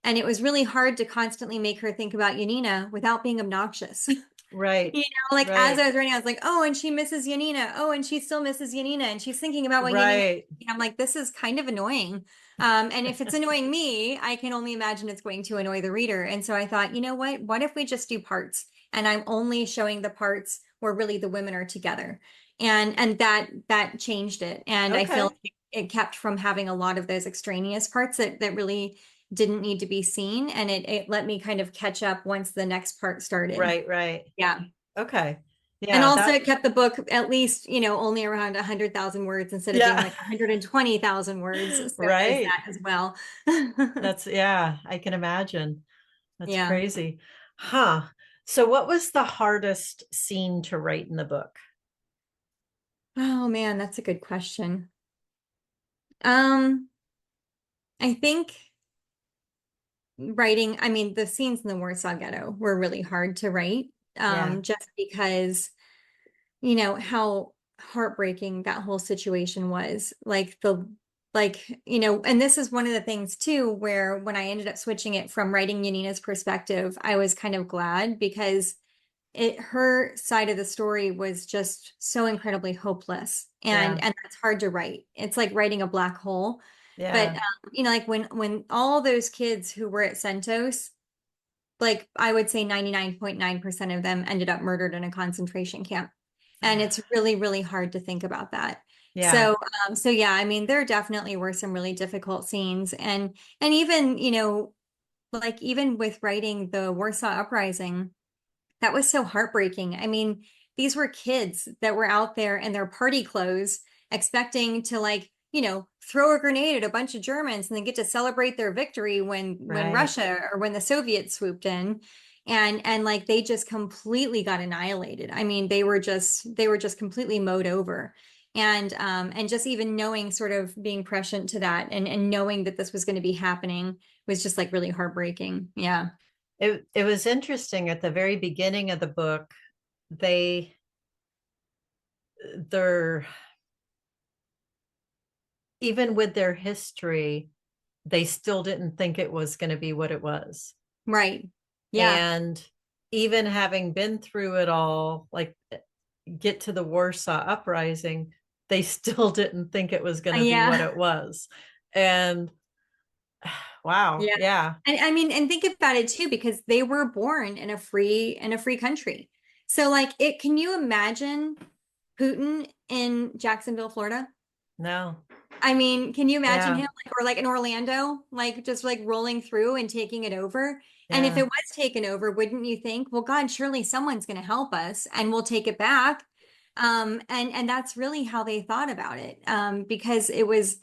And it was really hard to constantly make her think about Yanina without being obnoxious. right, You know, like as right, I was writing, I was like, oh, and she misses Yanina. Oh, and she still misses Yanina. And she's thinking about what Yanina. right. And I'm like, this is kind of annoying. And if it's annoying me, I can only imagine it's going to annoy the reader. And so I thought, you know what? What if we just do parts? And I'm only showing the parts where really the women are together. And that changed it. And I feel Okay, like it kept from having a lot of those extraneous parts that really didn't need to be seen. And it let me kind of catch up once the next part started. right, right. Yeah. Okay. And Yeah, also that, it kept the book at least, you know, only around 100,000 words instead of being yeah, like 120,000 words. So there's right. that as well. That's, yeah, I can imagine. That's Yeah. crazy. Huh. So what was the hardest scene to write in the book? Oh man, that's a good question. Um, I think writing, I mean, the scenes in the Warsaw Ghetto were really hard to write, Yeah, just because, you know, how heartbreaking that whole situation was. You know, and this is one of the things too, where when I ended up switching it from writing Yanina's perspective, I was kind of glad because her side of the story was just so incredibly hopeless, yeah, and that's hard to write. It's like writing a black hole. But yeah. you know, like when all those kids who were at Sentos, like I would say 99.9% of them ended up murdered in a concentration camp. And it's really, really hard to think about that. Yeah, So, so yeah, I mean, there definitely were some really difficult scenes, and even, you know, like even with writing the Warsaw Uprising, that was so heartbreaking. I mean, these were kids that were out there in their party clothes, expecting to like, you know, throw a grenade at a bunch of Germans and then get to celebrate their victory when right. Russia or when the Soviets swooped in. And like they just completely got annihilated. I mean, they were just completely mowed over. And just even knowing sort of being prescient to that and knowing that this was going to be happening was just like really heartbreaking. Yeah. It was interesting at the very beginning of the book, they they're even with their history, they still didn't think it was going to be what it was. Right. Yeah. And even having been through it all, like get to the Warsaw Uprising, they still didn't think it was going to be what Yeah. it was. And wow, Yeah. yeah, And I mean, and think about it too, because they were born in a free country. So like it, can you imagine Putin in Jacksonville, Florida? no, I mean, can you imagine Yeah. him like, or like in Orlando, like just like rolling through and taking it over? And if Yeah. it was taken over, wouldn't you think, well, God, surely someone's going to help us and we'll take it back. And that's really how they thought about it. Because it was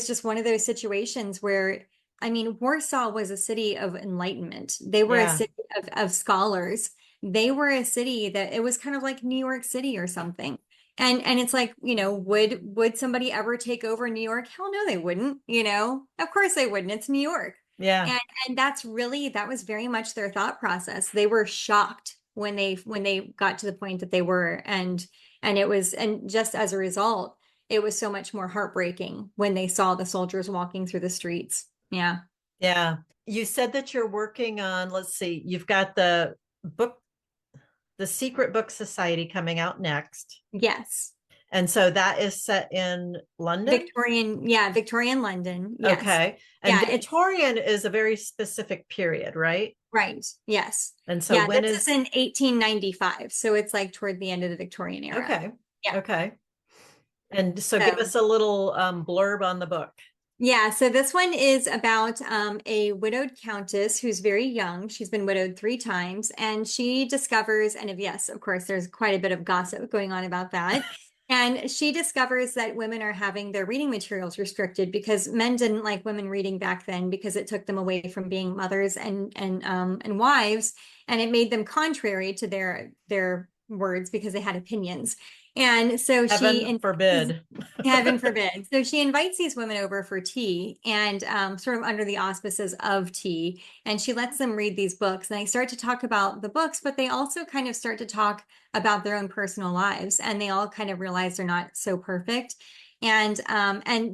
just one of those situations where, I mean, Warsaw was a city of enlightenment. They were a Yeah. city of scholars. They were a city that it was kind of like New York City or something. And it's like, would somebody ever take over New York? Hell no, they wouldn't, Of course they wouldn't. It's New York. Yeah. And that was very much their thought process. They were shocked when they got to the point that they were. And just as a result, it was so much more heartbreaking when they saw the soldiers walking through the streets. Yeah. Yeah. You said that you're working on, let's see, you've got the book, the Secret Book Society coming out next. Yes. And so that is set in London? Victorian London. Yes. Okay. And Yeah, it's Victorian is a very specific period, right? right. Yes. And so Yeah, when this is in 1895. So it's like toward the end of the Victorian era. okay. Yeah. Okay. And so give So us a little blurb on the book. yeah, so this one is about a widowed countess who's very young. She's been widowed 3 times, and she discovers, and if, yes, of course, there's quite a bit of gossip going on about that. And she discovers that women are having their reading materials restricted because men didn't like women reading back then because it took them away from being mothers and wives, and it made them contrary to their words because they had opinions. And so Heaven forbid. heaven forbid. So she invites these women over for tea and sort of under the auspices of tea. And she lets them read these books. And they start to talk about the books, but they also kind of start to talk about their own personal lives. And they all kind of realize they're not so perfect. And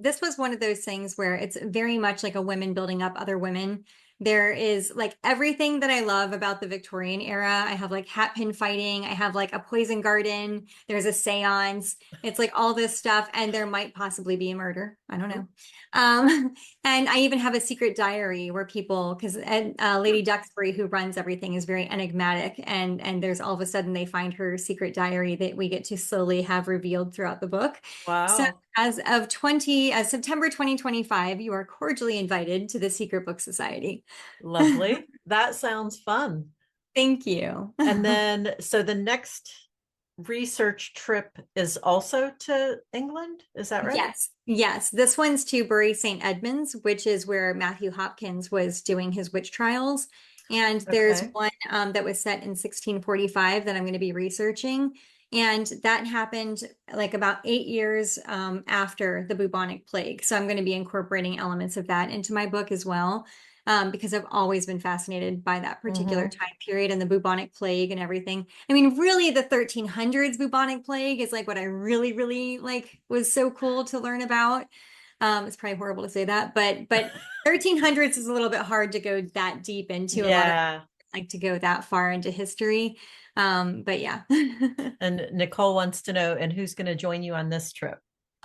this was one of those things where it's very much like a women building up other women. There is like everything that I love about the Victorian era. I have like hat pin fighting. I have like a poison garden. There's a seance. It's like all this stuff. And there might possibly be a murder. I don't know. And I even have a secret diary where people, because Lady Duxbury, who runs everything, is very enigmatic. And there's all of a sudden they find her secret diary that we get to slowly have revealed throughout the book. So Wow. as of September 2025, you are cordially invited to the Secret Book Society. Lovely. That sounds fun. Thank you. And then, so the next research trip is also to England. Is that right? Yes, yes. This one's to Bury St. Edmunds, which is where Matthew Hopkins was doing his witch trials. And there's Okay. one that was set in 1645 that I'm going to be researching. And that happened like about 8 years after the bubonic plague. So I'm going to be incorporating elements of that into my book as well. Because I've always been fascinated by that particular time period and the bubonic plague and everything. I mean, really, the 1300s bubonic plague is like what I really, really like was so cool to learn about. It's probably horrible to say that, but 1300s is a little bit hard to go that deep into. A lot of Yeah. like to go that far into history. But yeah. And Nicole wants to know, and who's going to join you on this trip?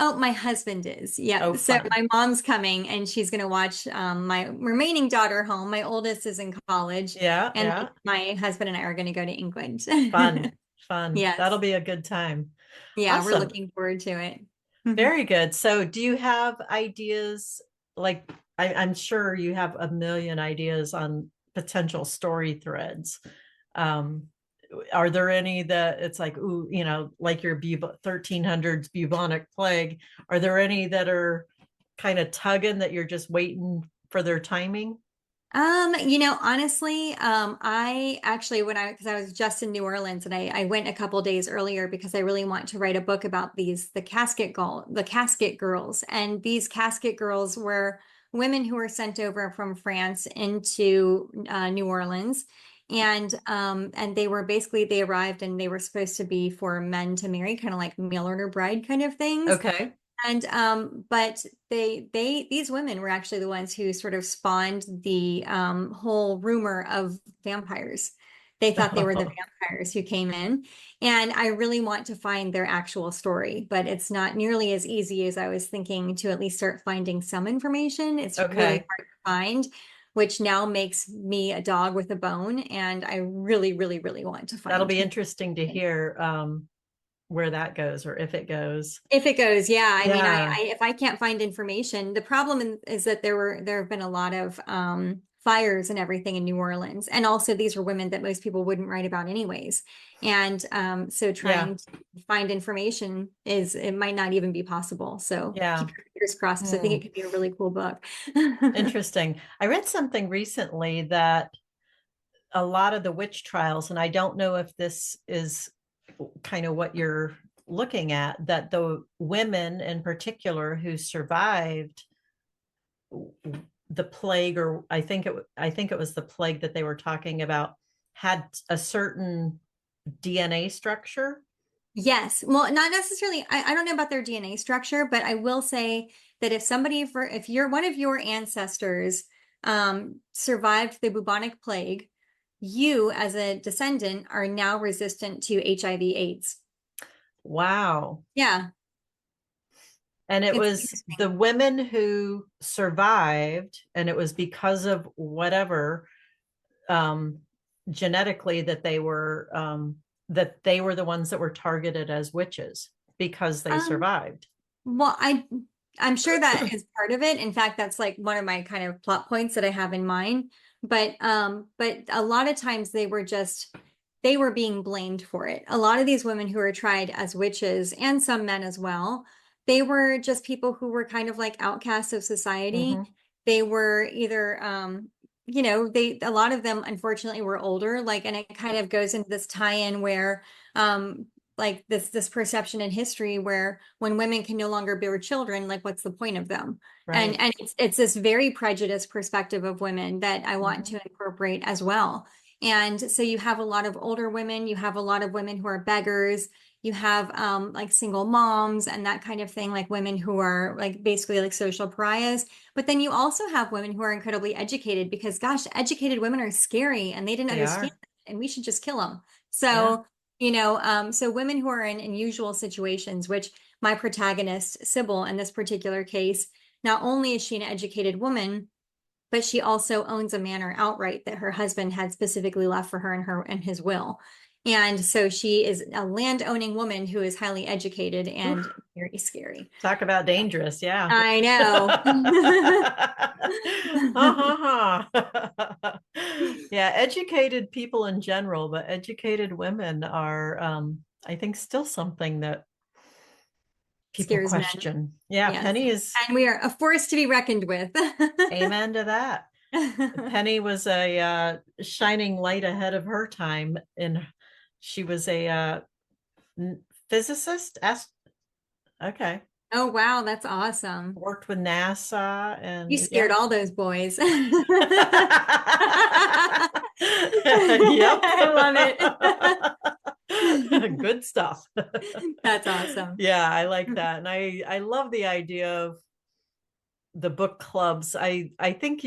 Oh, my husband is. Yeah. Oh, So fun. my mom's coming and she's going to watch my remaining daughter home. My oldest is in college, Yeah, and yeah. my husband and I are going to go to England. Fun, fun. That'll Yes. be a good time. Yeah, we're Awesome. looking forward to it. Very good. So do you have ideas? Like, I'm sure you have a million ideas on potential story threads. Um, are there any that it's like, ooh, like your 1300s bubonic plague? Are there any that are kind of tugging that you're just waiting for their timing? Honestly, I actually because I was just in New Orleans and I went a couple days earlier because I really want to write a book about the casket girls. And these casket girls were women who were sent over from France into New Orleans. And they were basically they arrived and they were supposed to be for men to marry, kind of like mail order bride kind of things. Okay. And but these women were actually the ones who sort of spawned the whole rumor of vampires. They thought they were the vampires who came in. And I really want to find their actual story, but it's not nearly as easy as I was thinking to at least start finding some information. It's really Okay. hard to find, which now makes me a dog with a bone. And I really, really, really want to That'll find be interesting to hear. where that goes, or if it goes. If it goes, yeah. I mean, Yeah. if I can't find information, the problem is that there have been a lot of fires and everything in New Orleans, and also these were women that most people wouldn't write about anyways. And so Yeah. trying to find information it might not even be possible. So Yeah. keep your fingers crossed, because I think it could be a really cool book. Interesting. I read something recently that a lot of the witch trials, and I don't know if this is kind of what you're looking at, that the women in particular who survived the plague, or I think it was the plague that they were talking about, had a certain DNA structure. Yes. Well, not necessarily. I don't know about their DNA structure, but I will say that if you're one of your ancestors survived the bubonic plague, you as a descendant are now resistant to HIV/AIDS. Wow. Yeah, And it it's was the interesting. women who survived, and it was because of whatever, um, genetically, that they were the ones that were targeted as witches because they Um, survived. well, I'm sure that is part of it. In fact, that's like one of my kind of plot points that I have in mind. But a lot of times they were being blamed for it. A lot of these women who were tried as witches, and some men as well, they were just people who were kind of like outcasts of society. Mm-hmm. They were either a lot of them unfortunately were older, like, and it kind of goes into this tie-in where like this perception in history where when women can no longer bear children, like what's the point of them? Right. And it's this very prejudiced perspective of women that I want Mm-hmm. to incorporate as well. And so you have a lot of older women, you have a lot of women who are beggars, you have like single moms and that kind of thing, like women who are like basically like social pariahs. But then you also have women who are incredibly educated, because gosh, educated women are scary and they didn't They understand are. it, and we should just kill them. Yeah. So so women who are in unusual situations, which my protagonist, Sybil, in this particular case, not only is she an educated woman, but she also owns a manor outright that her husband had specifically left for her in his will. And so she is a land-owning woman who is highly educated and Oof. very scary. Talk about dangerous. Yeah. I know. Uh-huh. Yeah, educated people in general, but educated women are, I think, still something that people Scares men. question. Yeah, Yes. Penny is, And we are a force to be reckoned with. amen to that. Penny was a shining light ahead of her time, and she was a physicist. Okay, Oh, wow, that's awesome. worked with NASA, You and scared yeah. all those boys. Yep. I love it. Good stuff. That's awesome. Yeah, I like that. And I love the idea of the book clubs. I think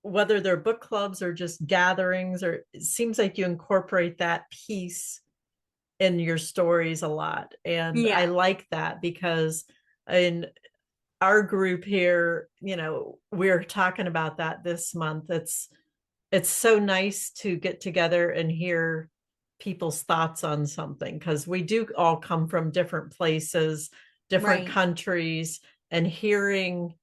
whether they're book clubs or just gatherings, or it seems like you incorporate that piece in your stories a lot. And I Yeah, like that because in our group here, we're talking about that this month. It's so nice to get together and hear people's thoughts on something, because we do all come from different places, different right. countries, and hearing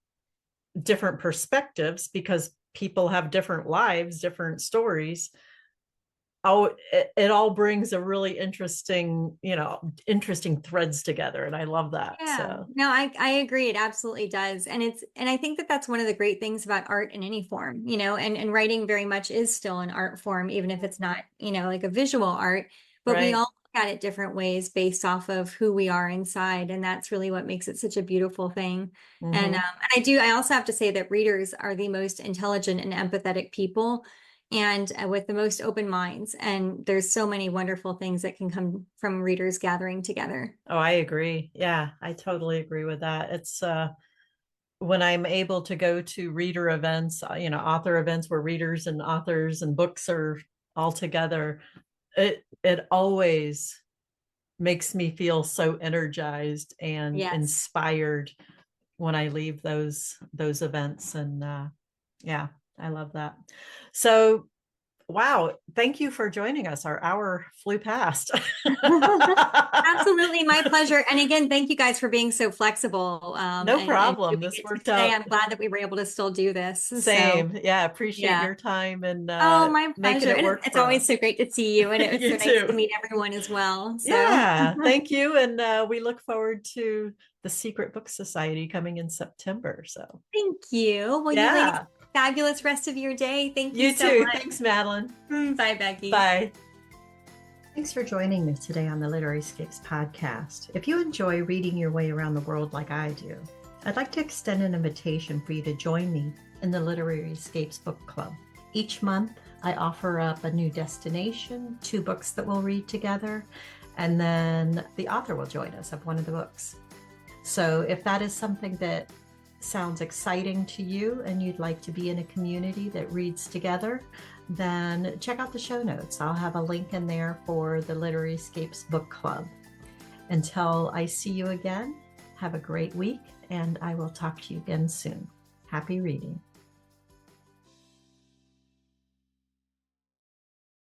different perspectives, because people have different lives, different stories. Oh, it all brings a really interesting threads together, and I love that. Yeah, So no, I agree. It absolutely does. And I think that that's one of the great things about art in any form, and writing very much is still an art form, even if it's not, like a visual art, but we right. all look at it different ways based off of who we are inside. And that's really what makes it such a beautiful thing. Mm-hmm. And I also have to say that readers are the most intelligent and empathetic people, and with the most open minds. And there's so many wonderful things that can come from readers gathering together. Oh, I agree. Yeah, I totally agree with that. It's when I'm able to go to reader events, author events where readers and authors and books are all together, it always makes me feel so energized and Yes. inspired when I leave those events. And yeah, I love that. So wow, thank you for joining us. Our hour flew past. Absolutely, my pleasure. And again, thank you guys for being so flexible. No And problem. doing This it worked today. out. I'm glad that we were able to still do this. So, Same. Yeah, appreciate yeah. your time and Oh, my making pleasure. it And work it's for always us. so great to see you. And it was so You nice to too. meet everyone as well. So, Yeah, thank you. And we look forward to the Secret Book Society coming in September. So, thank you. Well, you ladies, yeah, have a fabulous rest of your day. Thank you you so too. much. Thanks, Madeline. Bye, Becky. Bye. Thanks for joining me today on the Literary Escapes podcast. If you enjoy reading your way around the world like I do, I'd like to extend an invitation for you to join me in the Literary Escapes Book Club. Each month, I offer up a new destination, 2 books that we'll read together, and then the author will join us of one of the books. So if that is something that sounds exciting to you and you'd like to be in a community that reads together, then check out the show notes. I'll have a link in there for the Literary Escapes Book Club. Until I see you again, have a great week, and I will talk to you again soon. Happy reading.